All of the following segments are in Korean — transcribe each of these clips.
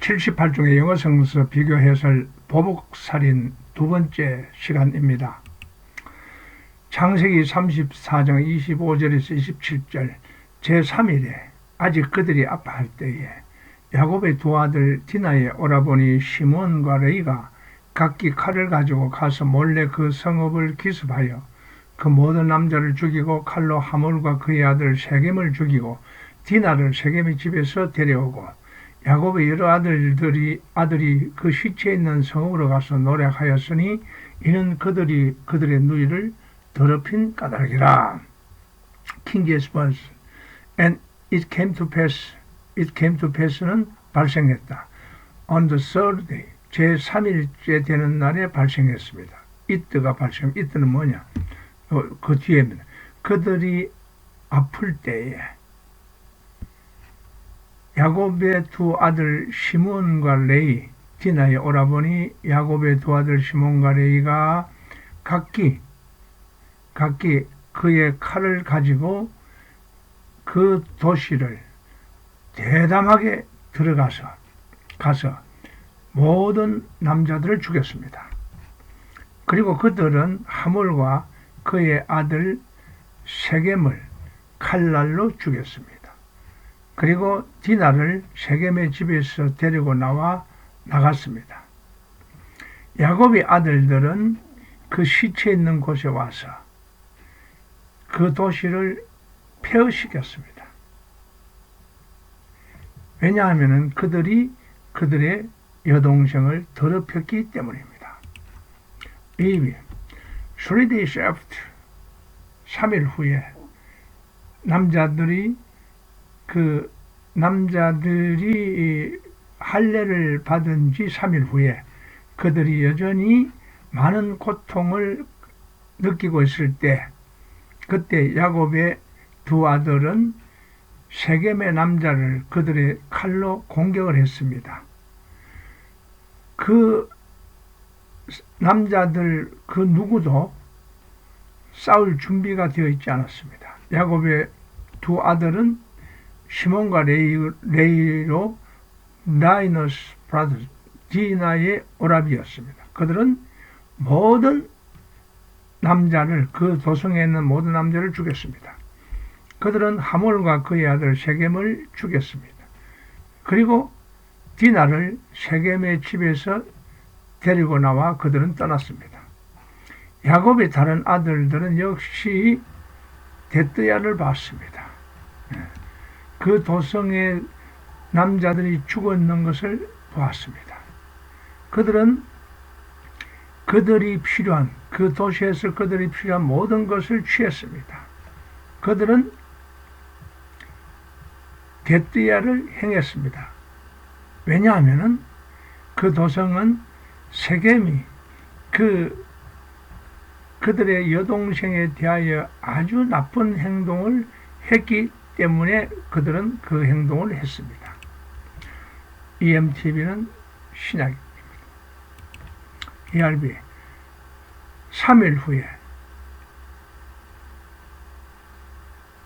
78종의 영어 성서 비교 해설 보복살인 두 번째 시간입니다. 창세기 34장 25절에서 27절 제3일에 아직 그들이 아파할 때에 야곱의 두 아들 디나의 오라버니 시몬과 레이가 각기 칼을 가지고 가서 몰래 그 성읍을 기습하여 그 모든 남자를 죽이고 칼로 하몰과 그의 아들 세겜을 죽이고 디나를 세겜의 집에서 데려오고 야곱의 여러 아들이 그 시체에 있는 성읍으로 가서 노력하였으니 이는 그들의 누이를 더럽힌 까닭이라. King James Version. And it came to pass는 발생했다. On the third day, 제3일째 되는 날에 발생했습니다. it는 뭐냐? 그 뒤에입니다. 그들이 아플 때에 야곱의 두 아들 시몬과 레이, 디나의 오라버니 야곱의 두 아들 시몬과 레이가 각기 그의 칼을 가지고 그 도시를 대담하게 가서 모든 남자들을 죽였습니다. 그리고 그들은 하몰과 그의 아들 세겜을 칼날로 죽였습니다. 그리고 디나를 세겜의 집에서 데리고 나갔습니다. 야곱의 아들들은 그 시체 있는 곳에 와서 그 도시를 폐허시켰습니다. 왜냐하면 그들이 그들의 여동생을 더럽혔기 때문입니다. 3 days after, 3일 후에 남자들이 할례를 받은 지 3일 후에 그들이 여전히 많은 고통을 느끼고 있을 때 그때 야곱의 두 아들은 세겜의 남자를 그들의 칼로 공격을 했습니다. 그 남자들 그 누구도 싸울 준비가 되어 있지 않았습니다. 야곱의 두 아들은 시몬과 레이로 다이너스 브라더스 디나의 오라비였습니다. 그들은 모든 남자를 그 도성에 있는 모든 남자를 죽였습니다. 그들은 하몰과 그의 아들 세겜을 죽였습니다. 그리고 디나를 세겜의 집에서 데리고 나와 그들은 떠났습니다. 야곱의 다른 아들들은 역시 대뜨야를 봤습니다. 그 도성의 남자들이 죽어 있는 것을 보았습니다. 그들은 그 도시에서 그들이 필요한 모든 것을 취했습니다. 그들은 대뜨야를 행했습니다. 왜냐하면 그 도성은 세겜이 그들의 여동생에 대하여 아주 나쁜 행동을 했기 때문에 그들은 그 행동을 했습니다. EMTV는 신약입니다. ERB 3일 후에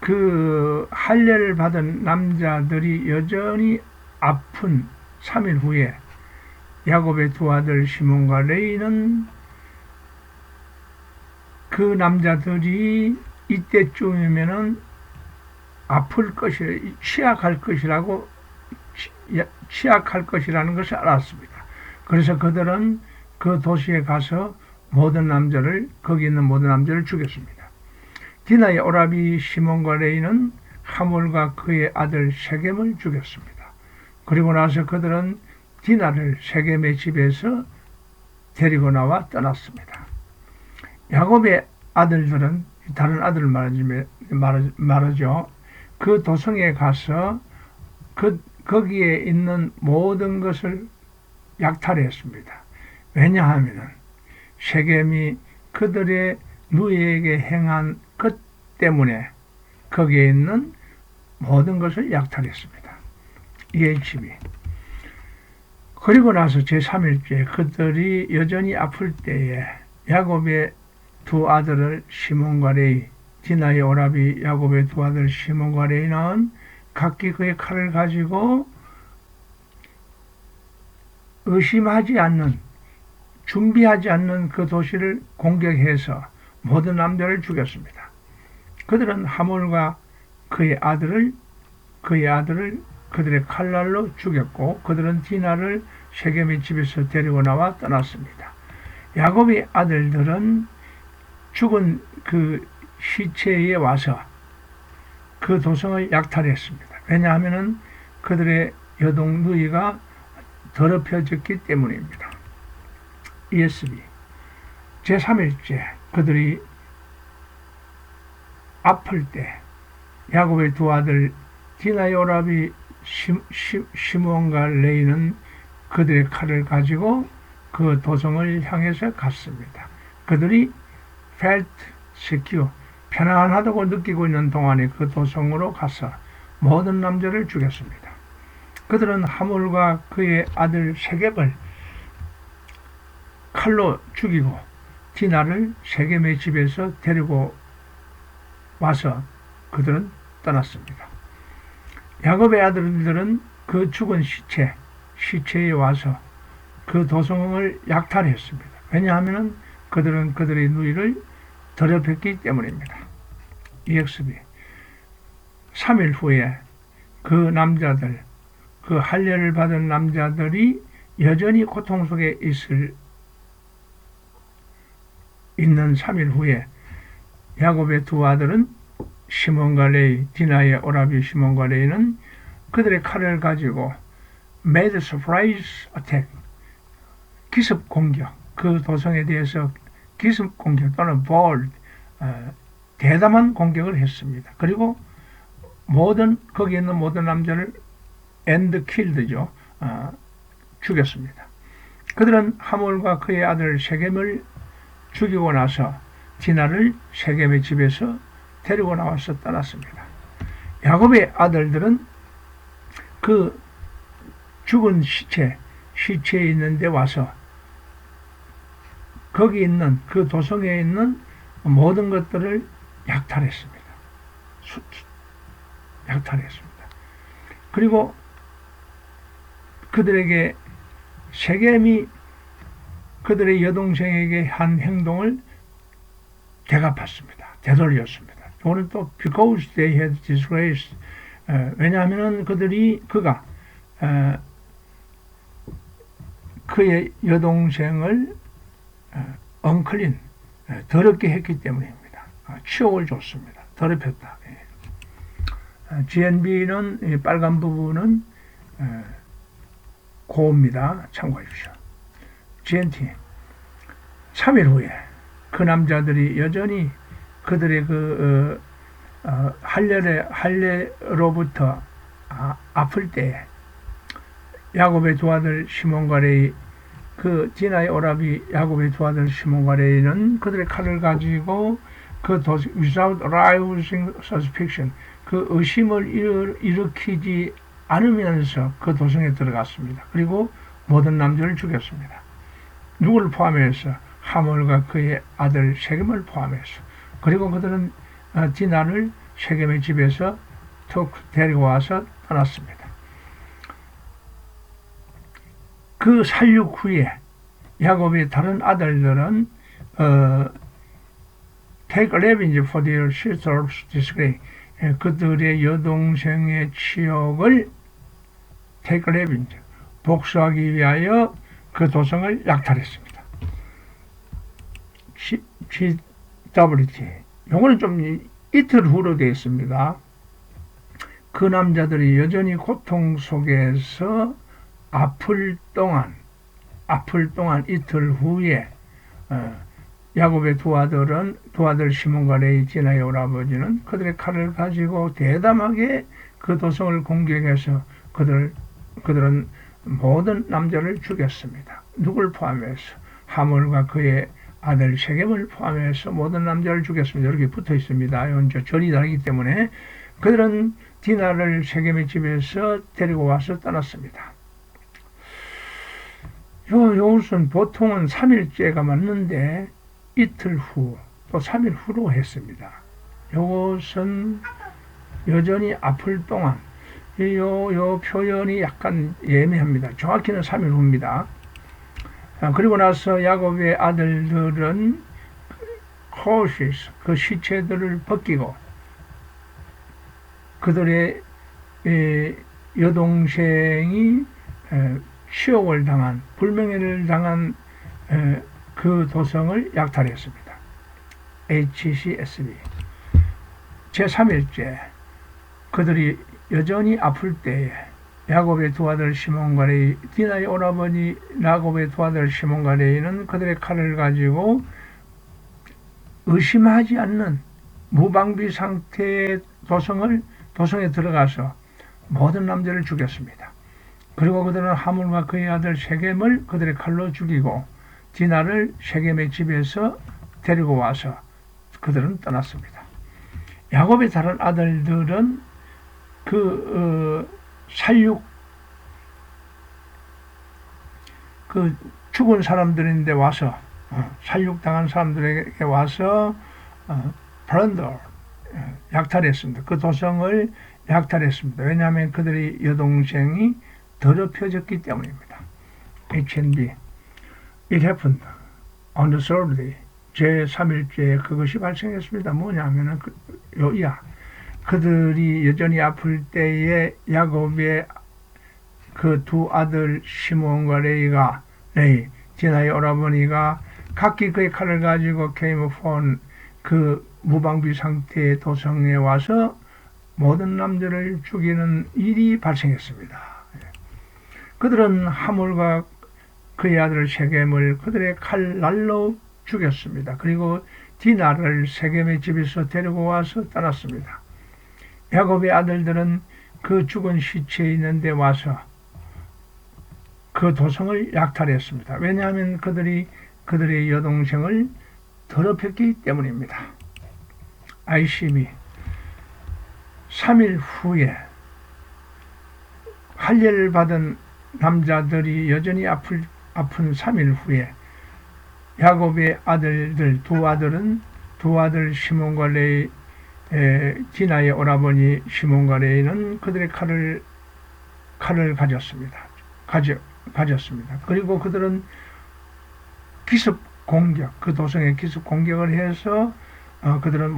그 할례를 받은 남자들이 여전히 아픈 3일 후에 야곱의 두 아들 시몬과 레이는 그 남자들이 이때쯤이면은 취약할 것이라는 것을 알았습니다. 그래서 그들은 그 도시에 가서 거기 있는 모든 남자를 죽였습니다. 디나의 오라비 시몬과 레이는 하몰과 그의 아들 세겜을 죽였습니다. 그리고 나서 그들은 디나를 세겜의 집에서 데리고 나와 떠났습니다. 야곱의 아들들은 다른 아들을 말하죠. 그 도성에 가서 거기에 있는 모든 것을 약탈했습니다. 왜냐하면 세겜이 그들의 누이에게 행한 것 때문에 거기에 있는 모든 것을 약탈했습니다. EHB. 그리고 나서 제3일째 그들이 여전히 아플 때에 야곱의 두 아들을 시몬과 레이, 디나의 오라비 야곱의 두 아들 시몬과 레이는 각기 그의 칼을 가지고 의심하지 않는, 준비하지 않는 그 도시를 공격해서 모든 남자를 죽였습니다. 그들은 하몰과 그의 아들을 그들의 칼날로 죽였고 그들은 디나를 셰겜의 집에서 데리고 나와 떠났습니다. 야곱의 아들들은 죽은 그 시체에 와서 그 도성을 약탈했습니다. 왜냐하면 그들의 여동 누이가 더럽혀졌기 때문입니다. ESV 제3일째 그들이 아플 때 야곱의 두 아들 디나의 오라비 시므온과 레이는 그들의 칼을 가지고 그 도성을 향해서 갔습니다. 그들이 felt secure, 편안하다고 느끼고 있는 동안에 그 도성으로 가서 모든 남자를 죽였습니다. 그들은 하몰과 그의 아들 세겜을 칼로 죽이고 디나를 세겜의 집에서 데리고 와서 그들은 떠났습니다. 야곱의 아들들은 그 죽은 시체에 와서 그 도성을 약탈했습니다. 왜냐하면 그들은 그들의 누이를 더럽혔기 때문입니다. EXB 3일 후에 그 남자들, 그 할례를 받은 남자들이 여전히 고통 속에 있는 3일 후에 야곱의 두 아들은 시몬과 레이, 디나의 오라비 시몬과 레이는 그들의 칼을 가지고 made surprise attack, 기습 공격, 그 도성에 대해서 기습 공격 또는 bold, 대담한 공격을 했습니다. 그리고 거기 있는 모든 남자를 and killed죠. 죽였습니다. 그들은 하몰과 그의 아들 세겜을 죽이고 나서 디나를 세겜의 집에서 데리고 나와서 떠났습니다. 야곱의 아들들은 그 죽은 시체에 있는 데 와서 거기 있는 그 도성에 있는 모든 것들을 약탈했습니다. 그리고 그들에게 세겜이 그들의 여동생에게 한 행동을 되갚았습니다. 되돌렸습니다. 이거는 또 because they had disgraced, 왜냐하면 그가 그의 여동생을 unclean, 더럽게 했기 때문입니다. 치욕을 줬습니다. 더럽혔다. GNB는 빨간 부분은 고입니다. 참고해 주십시오. GNT 3일 후에 그 남자들이 여전히 그들의 그 할례로부터 아플 때에 야곱의 두 아들 시몬과 레이, 그 디나의 오라비 야곱의 두 아들 시몬과 레이는 그들의 칼을 가지고 그 도시 without arousing suspicion, 그 의심을 일으키지 않으면서 그 도성에 들어갔습니다. 그리고 모든 남자를 죽였습니다. 누구를 포함해서 하몰과 그의 아들 세겜을 포함해서. 그리고 그들은 디나를 세겜의 집에서 툭 데리고 와서 떠났습니다. 그 살육 후에 야곱의 다른 아들들은 take revenge for their sister's disgrace, 그들의 여동생의 치욕을 take revenge, 복수하기 위하여 그 도성을 약탈했습니다. GWT, 요거는 좀 이틀 후로 되어 있습니다. 그 남자들이 여전히 고통 속에서 아플 동안 이틀 후에 야곱의 두 아들 시몬과 레이, 디나의 오라버지는 그들의 칼을 가지고 대담하게 그 도성을 공격해서 그들은 모든 남자를 죽였습니다. 누굴 포함해서 하몰과 그의 아들 세겜을 포함해서 모든 남자를 죽였습니다. 이렇게 붙어 있습니다. 이건 절이 다르기 때문에 그들은 디나를 세겜의 집에서 데리고 와서 떠났습니다. 요것은 보통은 3일째가 맞는데 이틀 후 또 3일 후로 했습니다. 요것은 여전히 아플 동안 요 표현이 약간 예매합니다. 정확히는 3일 후입니다. 그리고 나서 야곱의 아들들은 corpses, 그 시체들을 벗기고 그들의 여동생이 치욕을 당한, 불명예를 당한 그 도성을 약탈했습니다. HCSB. 제3일째, 그들이 여전히 아플 때에 야곱의 두 아들 시몬과 레위, 디나의 오라버니 야곱의 두 아들 시몬과 레위는 그들의 칼을 가지고 의심하지 않는 무방비 상태의 도성에 들어가서 모든 남자를 죽였습니다. 그리고 그들은 하물과 그의 아들 세겜을 그들의 칼로 죽이고 디나를 세겜의 집에서 데리고 와서 그들은 떠났습니다. 야곱의 다른 아들들은 죽은 사람들인데 와서 살육당한 사람들에게 와서 플런더, 약탈했습니다. 그 도성을 약탈했습니다. 왜냐하면 그들의 여동생이 더럽혀졌기 때문입니다. HNB. It happened on the third day. 제3일째에 그것이 발생했습니다. 뭐냐면은 그들이 여전히 아플 때에 야곱의 그 두 아들 시몬과 레위, 디나의 오라버니가 각기 그의 칼을 가지고 케이머폰 그 무방비 상태의 도성에 와서 모든 남자를 죽이는 일이 발생했습니다. 그들은 하물과 그의 아들 세겜을 그들의 칼날로 죽였습니다. 그리고 디나를 세겜의 집에서 데리고 와서 떠났습니다. 야곱의 아들들은 그 죽은 시체에 있는 데 와서 그 도성을 약탈했습니다. 왜냐하면 그들이 그들의 여동생을 더럽혔기 때문입니다. ICB. 3일 후에 할례를 받은 남자들이 여전히 아픈 3일 후에 야곱의 아들들 두 아들 시몬과 레위, 디나의 오라버니 시몬과 레위는 그들의 칼을 가졌습니다. 그리고 그들은 기습 공격, 그 도성에 기습 공격을 해서 그들은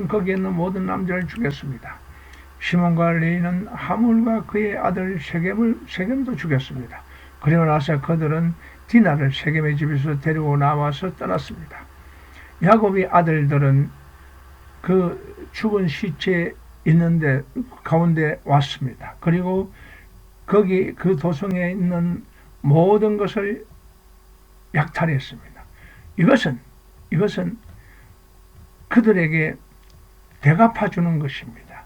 거기에 있는 모든 남자를 죽였습니다. 시몬과 레위는 하물과 그의 아들 세겜도 죽였습니다. 그리고 나서 그들은 디나를 세겜의 집에서 데리고 나와서 떠났습니다. 야곱의 아들들은 그 죽은 시체 있는데 가운데 왔습니다. 그리고 거기 그 도성에 있는 모든 것을 약탈했습니다. 이것은 그들에게 대갚아 주는 것입니다.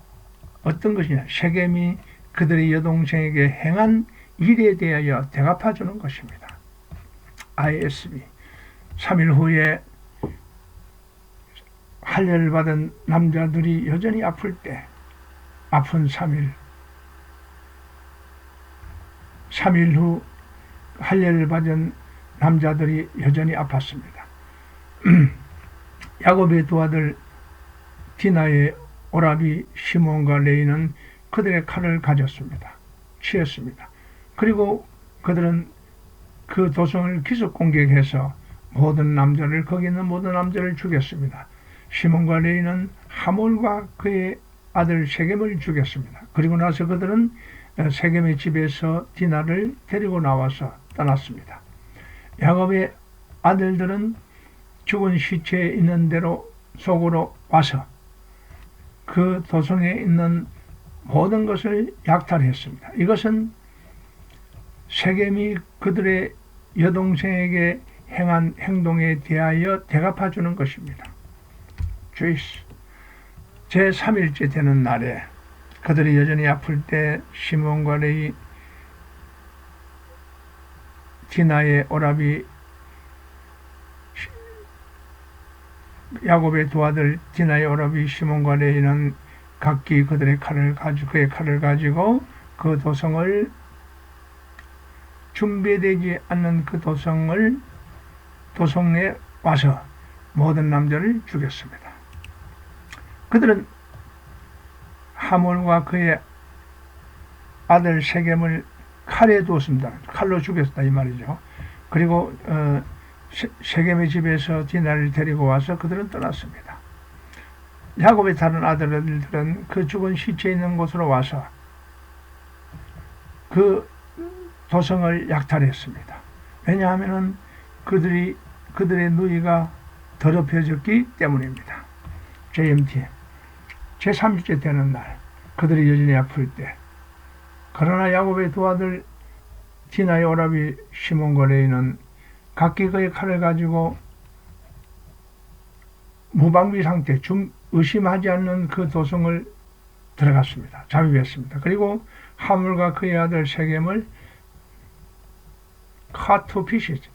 어떤 것이냐? 세겜이 그들의 여동생에게 행한 일에 대하여 대갚아 주는 것입니다. ISB. 3일 후에 할례를 받은 남자들이 여전히 아플 때 아픈 3일 후 할례를 받은 남자들이 여전히 아팠습니다. 야곱의 두 아들 디나의 오라비 시몬과 레위는 그들의 칼을 취했습니다. 그리고 그들은 그 도성을 기습 공격해서 거기 있는 모든 남자를 죽였습니다. 시몬과 레위는 하몰과 그의 아들 세겜을 죽였습니다. 그리고 나서 그들은 세겜의 집에서 디나를 데리고 나와서 떠났습니다. 야곱의 아들들은 죽은 시체에 있는 대로 속으로 와서 그 도성에 있는 모든 것을 약탈했습니다. 이것은 세겜이 그들의 여동생에게 행한 행동에 대하여 대갚아 주는 것입니다. 주이스. 제3일째 되는 날에 그들이 여전히 아플 때 시몬과 레위, 디나의 오라비, 야곱의 두 아들 디나의 오라비 시몬과 레위는 각기 그의 칼을 가지고 그 도성을 준비되지 않는 그 도성에 와서 모든 남자를 죽였습니다. 그들은 하몰과 그의 아들 세겜을 칼에 두었습니다. 칼로 죽였다 이 말이죠. 그리고 세겜의 집에서 디나를 데리고 와서 그들은 떠났습니다. 야곱의 다른 아들들은 그 죽은 시체 있는 곳으로 와서 그 도성을 약탈했습니다. 왜냐하면 그들의 누이가 더럽혀졌기 때문입니다. JMT 제30째 되는 날 그들이 여전히 아플 때, 그러나 야곱의 두 아들 디나의 오라비 시몬과 레이는 각기 그의 칼을 가지고 무방비 상태, 의심하지 않는 그 도성을 들어갔습니다. 잠입했습니다. 그리고 하물과 그의 아들 세겜을 cut to pieces,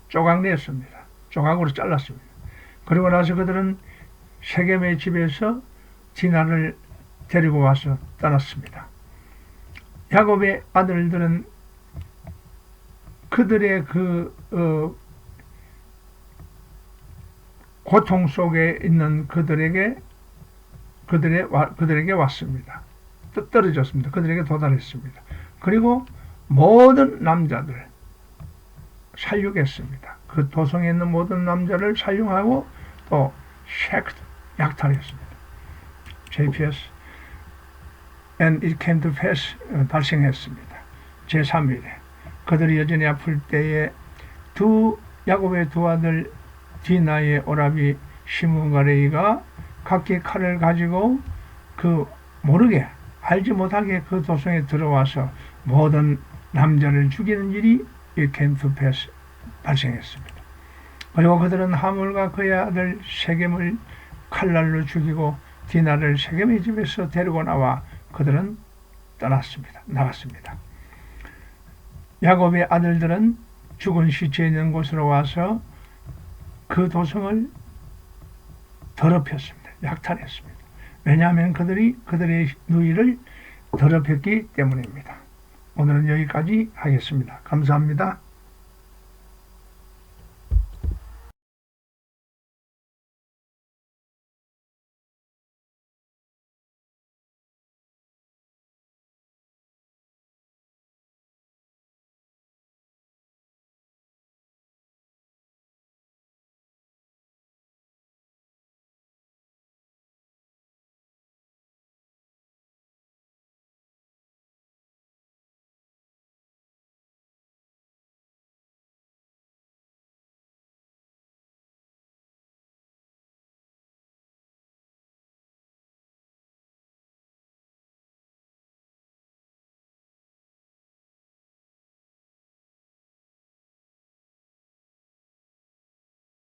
조각냈습니다. 조각으로 잘랐습니다. 그리고 나서 그들은 세겜의 집에서 디나를 데리고 와서 떠났습니다. 야곱의 아들들은 그들의 고통 속에 있는 그들에게 왔습니다. 떨어졌습니다. 그들에게 도달했습니다. 그리고 모든 남자들 살육했습니다. 그 도성에 있는 모든 남자를 살육하고 또 약탈했습니다. JPS and it came to pass 발생했습니다. 제3일에 그들이 여전히 아플 때에 야곱의 두 아들 디나의 오라비 시몬과 레이가 각기 칼을 가지고 모르게 알지 못하게 그 도성에 들어와서 모든 남자를 죽이는 일이 it came to pass 발생했습니다. 그리고 그들은 하물과 그의 아들 세겜을 칼날로 죽이고 디나를 세겜의 집에서 데리고 나와 그들은 나갔습니다. 야곱의 아들들은 죽은 시체 있는 곳으로 와서 그 도성을 더럽혔습니다. 약탈했습니다. 왜냐하면 그들의 누이를 더럽혔기 때문입니다. 오늘은 여기까지 하겠습니다. 감사합니다.